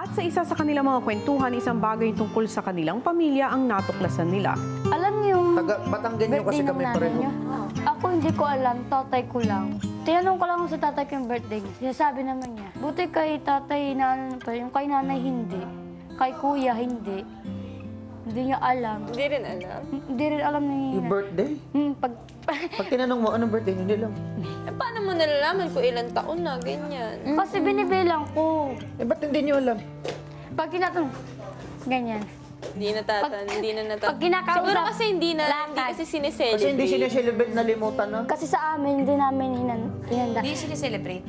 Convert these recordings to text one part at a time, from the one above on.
At sa isa sa kanilang mga kwentuhan, isang bagay tungkol sa kanilang pamilya ang natuklasan nila. Alam niyo yung Batanggan nyo kasi birthday ng kami nanay pareho. niya? Ako hindi ko alam, tatay ko lang. Tinanong ko lang sa tatay ko yung birthday niya. Sinasabi naman niya, buti kay tatay na ano pa, yung kay nanay hindi. Kay kuya hindi. Hindi niya alam. Hindi rin alam. Hindi rin alam ni... Yung birthday? Pag tinanong mo, anong birthday? Hindi lang. Eh, paano mo nalalaman kung ilang taon na, ganyan? Kasi binibilang ko. Eh, ba't hindi nyo alam? Pag tinatanong, ganyan. Hindi na Pag kinakausap, Siguro kasi hindi lakad. kasi sineselebrate. Kasi hindi sineselebrate, nalimutan na. Kasi sa amin, hindi namin hinanda. Hindi sineselebrate.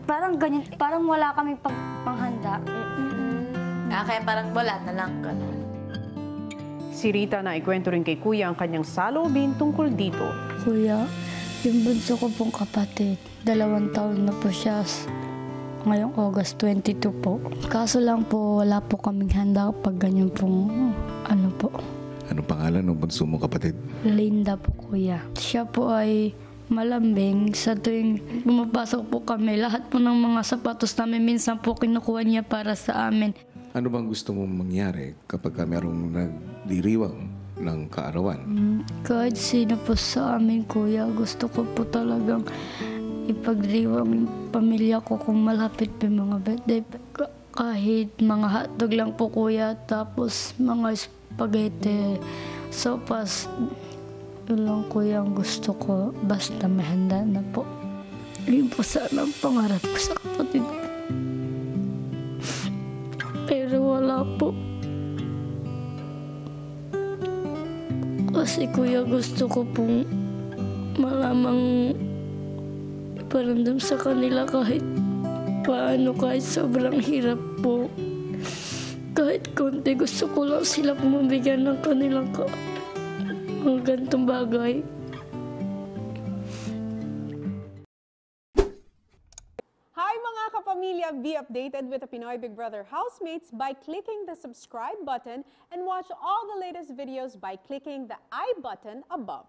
Parang ganyan, parang wala kami panghanda. Kaya parang wala na lang ka. Si Rita na ikwento rin kay Kuya ang kanyang saloobin tungkol dito. Kuya, yung bunso ko pong kapatid, 2 taon na po siya. Ngayong August 22 po. Kaso lang po, wala po kaming handa pag ganyan pong ano po. Anong pangalan ng bunso mong kapatid? Linda po, kuya. Siya po ay malambing. Sa tuwing pumapasok po kami, lahat po ng mga sapatos namin minsan po kinukuha niya para sa amin. Ano bang gusto mong mangyari kapag merong nagdiriwang ng kaarawan? Kahit sino po sa amin, kuya, gusto ko po talagang ipagdiwang yung pamilya ko kung malapit pa yung mga birthday. Kahit mga hotdog lang po, kuya, tapos mga spaghetti, sopas. Yun lang, kuya, ang gusto ko. Basta mahanda na po. Yun po sana ang pangarap ko sa kapatid ko. Pero wala po. Kasi, kuya, gusto ko pong malamang iparamdam sa kanila kahit paano, kahit sobrang hirap po. Kahit konti, gusto ko lang sila pumabigyan ng kanilang mga ganitong bagay. Hi mga kapamilya! Be updated with the Pinoy Big Brother housemates by clicking the subscribe button and watch all the latest videos by clicking the I button above.